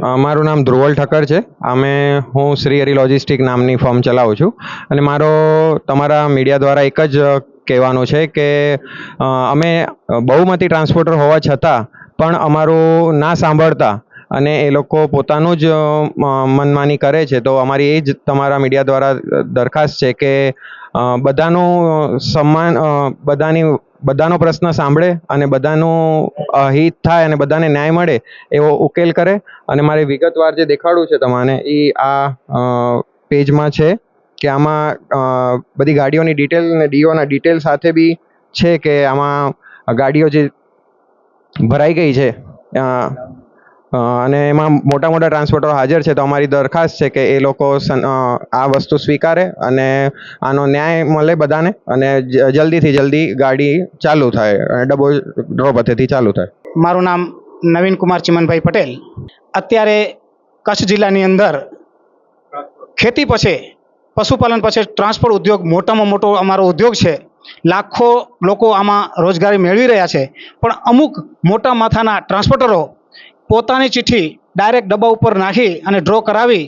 મારું નામ ધ્રુવલ ઠક્કર છે. હું શ્રી હરિ લોજિસ્ટિક નામની ફર્મ ચલાવું છું અને મારો તમારા મીડિયા દ્વારા એક જ કહેવાનું છે કે અમે બહુમતી ટ્રાન્સપોર્ટર હોવા છતાં પણ અમારું ના સાંભળતા અને એ લોકો પોતાનું જ મનમાની કરે છે. તો અમારી એ જ તમારા મીડિયા દ્વારા દરખાસ્ત છે કે બધાનું સન્માન, બધાનો પ્રશ્ન સાંભળે અને બધાનું હિત થાય અને બધાને ન્યાય મળે એવો ઉકેલ કરે. અને મારે વિગતવાર જે દેખાડવું છે તમને એ આ પેજમાં છે કે આમાં બધી ગાડીઓની ડિટેલ અને ડીઓના ડિટેલ સાથે બી છે કે આમાં ગાડીઓ જે ભરાઈ ગઈ છે અને એમાં મોટા મોટા ટ્રાન્સપોર્ટરો હાજર છે. તો અમારી દરખાસ્ત છે કે એ લોકો આ વસ્તુ સ્વીકારે અને આનો ન્યાય મળે બધાને અને જલ્દીથી જલ્દી ગાડી ચાલુ થાય અને ડબો ડ્રો પદ્ધતિ ચાલુ થાય. મારું નામ નવીન કુમાર ચિમનભાઈ પટેલ. અત્યારે કચ્છ જિલ્લાની અંદર ખેતી પછી પશુપાલન પછી ટ્રાન્સપોર્ટ ઉદ્યોગ મોટામાં મોટો અમારો ઉદ્યોગ છે. લાખો લોકો આમાં રોજગારી મેળવી રહ્યા છે. પણ અમુક મોટા માથાના ટ્રાન્સપોર્ટરો પોતાની ચિઠ્ઠી ડાયરેક્ટ ડબ્બા ઉપર નાખી અને ડ્રો કરાવી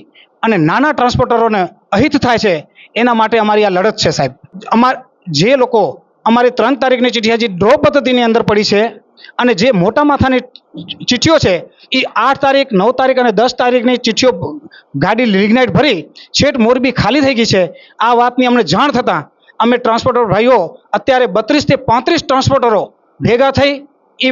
અને નાના ટ્રાન્સપોર્ટરોને અહિત થાય છે. એના માટે અમારી આ લડત છે સાહેબ. જે લોકો અમારી 3 તારીખની ચિઠ્ઠી હજી ડ્રો પદ્ધતિની અંદર પડી છે અને જે મોટા માથાની ચિઠ્ઠીઓ છે એ 8 તારીખ 9 તારીખ અને 10 તારીખની ચિઠ્ઠીઓ ગાડી લિગ્નાઇટ ભરી છેટ મોરબી ખાલી થઈ ગઈ છે. આ વાતની અમને જાણ થતાં અમે ટ્રાન્સપોર્ટર ભાઈઓ અત્યારે 32 થી 35 ટ્રાન્સપોર્ટરો ભેગા થઈ એ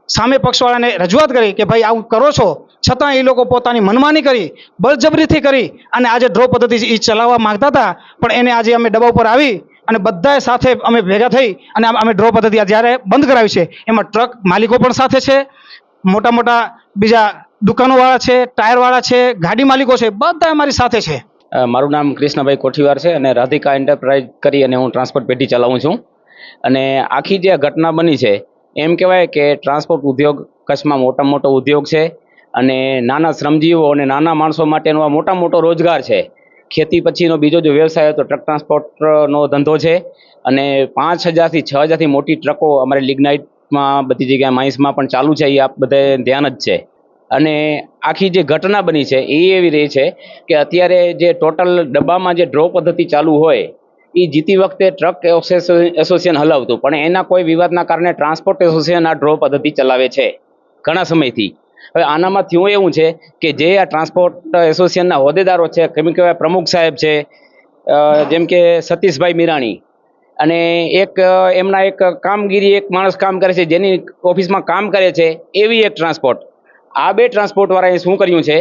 સામે પક્ષવાળાને રજૂઆત કરી કે ભાઈ આવું કરો છો, છતાં એ લોકો પોતાની મનમાની કરી બળજબરીથી કરી અને આજે ડ્રો પદ્ધતિ એ ચલાવવા માંગતા હતા. પણ એને આજે અમે ડબ્બા ઉપર આવી અને બધાએ સાથે અમે ભેગા થઈ અને અમે ડ્રો પદ્ધતિ જ્યારે બંધ કરાવી છે. એમાં ટ્રક માલિકો પણ સાથે છે, મોટા મોટા બીજા દુકાનોવાળા છે, ટાયરવાળા છે, ગાડી માલિકો છે, બધા અમારી સાથે છે. મારું નામ કૃષ્ણભાઈ કોઠીવાર છે અને રાધિકા એન્ટરપ્રાઇઝ કરી અને હું ટ્રાન્સપોર્ટ પેટી ચલાવું છું. અને આખી જે ઘટના બની છે એમ કહેવાય કે ટ્રાન્સપોર્ટ ઉદ્યોગ કચ્છમાં મોટામાં મોટો ઉદ્યોગ છે અને નાના શ્રમજીવો અને નાના માણસો માટેનો આ મોટો રોજગાર છે. ખેતી પછીનો બીજો જો વ્યવસાય હોય તો ટ્રક ટ્રાન્સપોર્ટનો ધંધો છે અને 5000 થી 6000 મોટી ટ્રકો અમારે લિગ્નાઇટમાં બધી જગ્યાએ માઇન્સમાં પણ ચાલુ છે. એ આપ બધે ધ્યાન જ છે. અને આખી જે ઘટના બની છે એ એવી રહી છે કે અત્યારે જે ટોટલ ડબ્બામાં જે ડ્રો પદ્ધતિ ચાલુ હોય એ જીતી વખતે ટ્રક એસોસિએશન હલાવતું, પણ એના કોઈ વિવાદના કારણે ટ્રાન્સપોર્ટ એસોસિએશન આ ડ્રો પદ્ધતિ ચલાવે છે ઘણા સમયથી. હવે આનામાં થયું એવું છે કે જે આ ટ્રાન્સપોર્ટ એસોસિએશનના હોદ્દેદારો છે, કેમ કહેવાય પ્રમુખ સાહેબ છે, જેમ કે સતીશભાઈ મીરાણી, અને એમના એક કામગીરી એક માણસ કામ કરે છે જેની ઓફિસમાં કામ કરે છે એવી એક ટ્રાન્સપોર્ટ. આ બે ટ્રાન્સપોર્ટવાળાએ શું કર્યું છે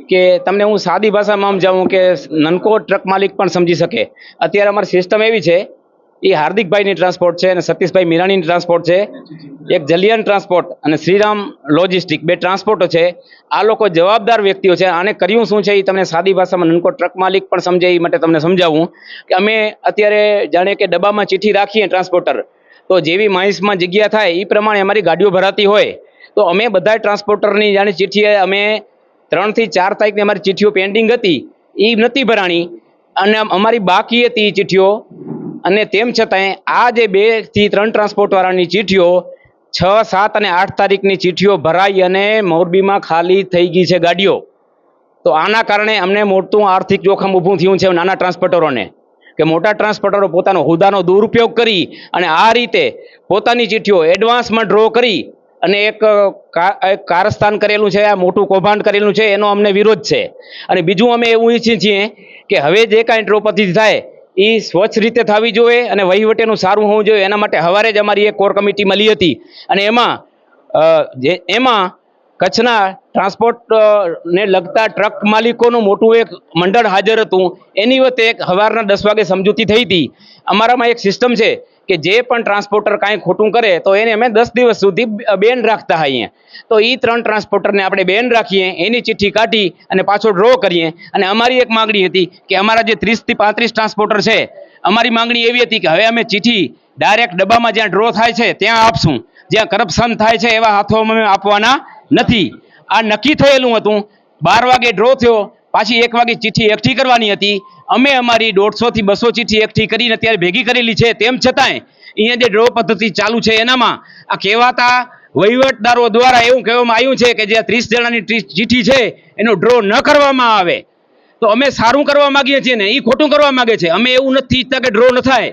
કે તમને હું સાદી ભાષામાં સમજાવું કે નનકો ટ્રક માલિક પણ સમજી શકે. અત્યારે અમારી સિસ્ટમ એવી છે, એ હાર્દિકભાઈની ટ્રાન્સપોર્ટ છે અને સતીશભાઈ મીરાણીની ટ્રાન્સપોર્ટ છે, એક જલિયન ટ્રાન્સપોર્ટ અને શ્રીરામ લોજિસ્ટિક, 2 ટ્રાન્સપોર્ટો છે. આ લોકો જવાબદાર વ્યક્તિઓ છે. આને કર્યું શું છે એ તમને સાદી ભાષામાં નનકો ટ્રક માલિક પણ સમજે એ માટે તમને સમજાવું કે અમે અત્યારે જાણે કે ડબ્બામાં ચિઠ્ઠી રાખીએ ટ્રાન્સપોર્ટર, તો જેવી માઇન્સમાં જગ્યા થાય એ પ્રમાણે અમારી ગાડીઓ ભરાતી હોય તો અમે બધા ટ્રાન્સપોર્ટરની જાણે ચિઠ્ઠી અમે 3 થી 4 તારીખની અમારી ચિઠ્ઠીઓ પેન્ડિંગ હતી એ નથી ભરાણી અને અમારી બાકી હતી ચિઠ્ઠીઓ. અને તેમ છતાંય આ જે 2 થી 3 ટ્રાન્સપોર્ટવાળાની ચિઠ્ઠીઓ 6, 7 અને 8 તારીખની ચિઠ્ઠીઓ ભરાઈ અને મોરબીમાં ખાલી થઈ ગઈ છે ગાડીઓ. તો આના કારણે અમને મોટું આર્થિક જોખમ ઊભું થયું છે નાના ટ્રાન્સપોર્ટરોને, કે મોટા ટ્રાન્સપોર્ટરો પોતાનો હોદ્દાનો દુરુપયોગ કરી અને આ રીતે પોતાની ચિઠ્ઠીઓ એડવાન્સમાં ડ્રો કરી અને એક કારસ્તાન કરેલું છે, આ મોટું કૌભાંડ કરેલું છે, એનો અમને વિરોધ છે. અને બીજું અમે એવું ઈચ્છીએ છીએ કે હવે જે કાંઈ ડ્રો પદ્ધતિ થાય એ સ્વચ્છ રીતે થવી જોઈએ અને વહીવટેનું સારું હોવું જોઈએ. એના માટે સવારે જ અમારી એક કોર કમિટી મળી હતી અને એમાં કચ્છના ટ્રાન્સપોર્ટને લગતા ટ્રક માલિકોનું મોટું એક મંડળ હાજર હતું. એની વચ્ચે એક સવારના 10 વાગે સમજૂતી થઈ હતી. અમારામાં એક સિસ્ટમ છે કે જે પણ ટ્રાન્સપોર્ટર કાંઈ ખોટું કરે તો એને અમે 10 દિવસ સુધી બેન રાખતા હોઈએ. તો એ 3 ટ્રાન્સપોર્ટરને આપણે બેન રાખીએ, એની ચિઠ્ઠી કાઢી અને પાછો ડ્રો કરીએ. અને અમારી એક માગણી હતી કે અમારા જે 30 થી 35 ટ્રાન્સપોર્ટર છે, અમારી માગણી એવી હતી કે હવે અમે ચિઠ્ઠી ડાયરેક્ટ ડબ્બામાં જ્યાં ડ્રો થાય છે ત્યાં આપશું, જ્યાં કરપ્શન થાય છે એવા હાથોમાં અમે આપવાના નથી. આ નક્કી થયેલું હતું. 12 વાગે ડ્રો થયો, પાછી 1 વાગે ચિઠ્ઠી એકઠી કરવાની હતી. અમે અમારી 150 થી 200 ચિઠ્ઠી એકઠી કરીને અત્યારે ભેગી કરેલી છે. તેમ છતાંય અહીંયા જે ડ્રો પદ્ધતિ ચાલુ છે એનામાં આ કહેવાતા વહીવટદારો દ્વારા એવું કહેવામાં આવ્યું છે કે જે 30 જણાની ચિઠ્ઠી છે એનો ડ્રો ન કરવામાં આવે, તો અમે સારું કરવા માંગીએ છીએ ને એ ખોટું કરવા માંગે છે. અમે એવું નથી ઈચ્છતા કે ડ્રો ન થાય,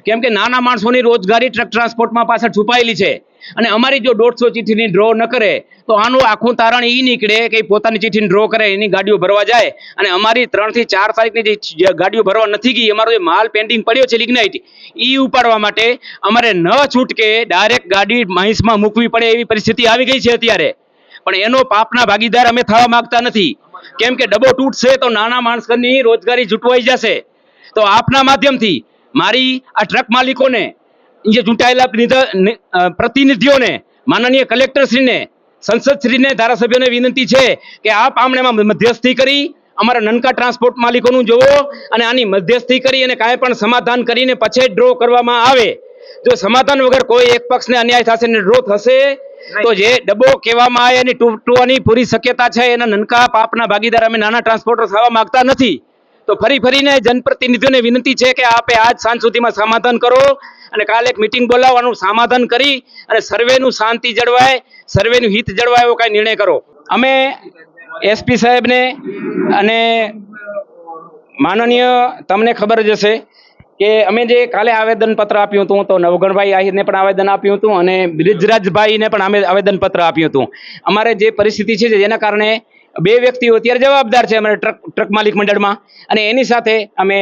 કેમ કે નાના માણસોની રોજગારી ટ્રક ટ્રાન્સપોર્ટમાં પાછળ છુપાયેલી છે. અને અમારી જો 150 ચિઠ્ઠીની ડ્રો ન કરે તો આનું આખું તારણ એ નીકળે કે પોતાની ચિઠ્ઠીની ડ્રો કરે, એની ગાડીઓ ભરવા જાય, અને અમારી 3 થી 4 તારીખની જે ગાડીઓ ભરવા નથી ગઈ, અમારો જે માલ પેન્ડિંગ પડ્યો છે લિગ્નાઇટ, એ ઉપાડવા માટે અમારે ન છૂટકે ડાયરેક્ટ ગાડી મહીસમાં મૂકવી પડે એવી પરિસ્થિતિ આવી ગઈ છે અત્યારે. પણ એનો પાપના ભાગીદાર અમે થવા માંગતા નથી, કેમ કે ડબ્બો તૂટશે તો નાના માણસની રોજગારી જૂટવાઈ જશે. તો આપના માધ્યમથી મારી આ ટ્રક માલિકોને, જે ચૂંટાયેલા પ્રતિનિધિઓને, માનનીય કલેક્ટરશ્રીને, સંસદશ્રીને, ધારાસભ્યોને વિનંતી છે કે આપ આમણેમાં મધ્યસ્થી કરી અમારા નનકા ટ્રાન્સપોર્ટ માલિકોનું જોવો, અને આની મધ્યસ્થી કરી અને કાંઈ પણ સમાધાન કરીને પછી ડ્રો કરવામાં આવે. જો સમાધાન વગર કોઈ એક પક્ષને અન્યાય થશે ને ડ્રો થશે તો જે ડબ્બો કહેવામાં આવે એની તૂટવાની પૂરી શક્યતા છે. એના નનકા પાપના ભાગીદાર અમે નાના ટ્રાન્સપોર્ટર થવા માંગતા નથી. તો ફરીને જનપ્રતિનિધિઓને વિનંતી છે કે આપે આજ સાંજ સુધીમાં સમાધાન કરો અને કાલે એક મિટિંગ બોલાવવાનું, સમાધાન કરી અને સર્વેનું શાંતિ જળવાય, સર્વેનું હિત જળવાય એવો કાંઈ નિર્ણય કરો. અમે એસપી સાહેબને અને માનનીય, તમને ખબર જ હશે કે અમે જે કાલે આવેદનપત્ર આપ્યું હતું, તો નવગણભાઈ આહિરને પણ આવેદન આપ્યું હતું અને બ્રિજરાજભાઈને પણ અમે આવેદનપત્ર આપ્યું હતું. અમારે જે પરિસ્થિતિ છે જેના કારણે 2 વ્યક્તિઓ અત્યારે જવાબદાર છે અમારે ટ્રક માલિક મંડળમાં, અને એની સાથે અમે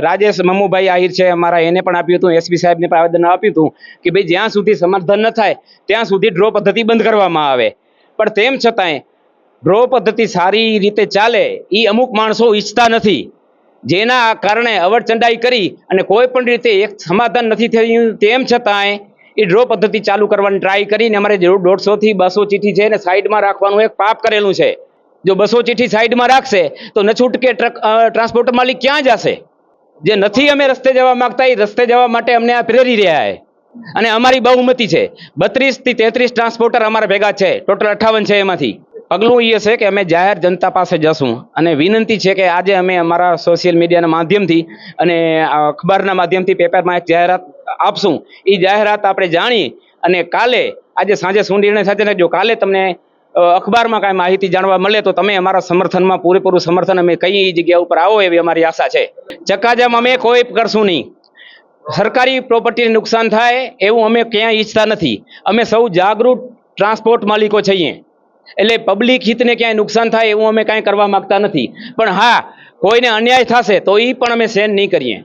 રાજેશ મમ્મુભાઈ આહિર છે અમારા, એને પણ આપ્યું હતું, એસપી સાહેબને પણ આવેદન આપ્યું હતું કે ભાઈ જ્યાં સુધી સમાધાન ન થાય ત્યાં સુધી ડ્રો પદ્ધતિ બંધ કરવામાં આવે. પણ તેમ છતાંય ડ્રો પદ્ધતિ સારી રીતે ચાલે એ અમુક માણસો ઈચ્છતા નથી, જેના કારણે અવરચંડાઈ કરી અને કોઈ પણ રીતે એક સમાધાન નથી થયું. તેમ છતાંય એ ડ્રો પદ્ધતિ ચાલુ કરવાની ટ્રાય કરીને અમારે 150 થી 200 ચિઠ્ઠી છે એને સાઈડમાં રાખવાનું એક પાપ કરેલું છે. જો 200 ચિઠ્ઠી સાઈડમાં રાખશે તો ન છૂટકે ટ્રાન્સપોર્ટર માલિક ક્યાં જશે? જે નથી અમે રસ્તે જવા માંગતા એ રસ્તે જવા માટે અમને આ પ્રેરી રહ્યા છે. અને અમારી બહુમતી છે, 32 થી 33 ટ્રાન્સપોર્ટર અમારા ભેગા છે, ટોટલ 58 છે. એમાંથી પગલું એ છે કે અમે જાહેર જનતા પાસે જશું અને વિનંતી છે કે આજે અમે અમારા સોશિયલ મીડિયાના માધ્યમથી અને અખબારના માધ્યમથી પેપરમાં એક જાહેરાત આપશું. એ જાહેરાત આપણે જાણી અને કાલે, આજે સાંજે શું નિર્ણય થશે ને, જો કાલે તમને અખબારમાં કાંઈ માહિતી જાણવા મળે તો તમે અમારા સમર્થનમાં પૂરેપૂરું સમર્થન અમે કઈ જગ્યા ઉપર આવો એવી અમારી આશા છે. ચક્કાજામ અમે કોઈ કરશું નહીં. સરકારી પ્રોપર્ટીને નુકસાન થાય એવું અમે ક્યાંય ઈચ્છતા નથી. અમે સૌ જાગૃત ટ્રાન્સપોર્ટ માલિકો છીએ, એટલે પબ્લિક હિતને ક્યાંય નુકસાન થાય એવું અમે કાંઈ કરવા માંગતા નથી. પણ હા, કોઈને અન્યાય થશે તો એ પણ અમે સહન નહીં કરીએ.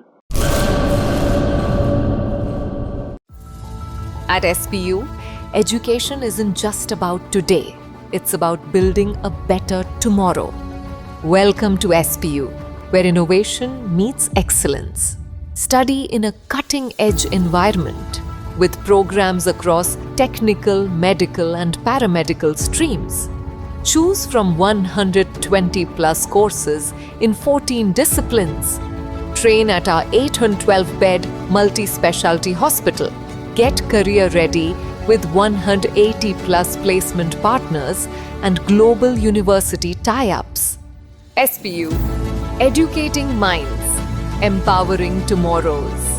At SPU, education isn't just about today, it's about building a better tomorrow. Welcome to SPU, where innovation meets excellence. Study in a cutting-edge environment with programs across technical, medical and paramedical streams. Choose from 120 plus courses in 14 disciplines. Train at our 812-bed multi-specialty hospital. Get career ready with 180 plus placement partners and global university tie-ups. SPU, educating minds, empowering tomorrows.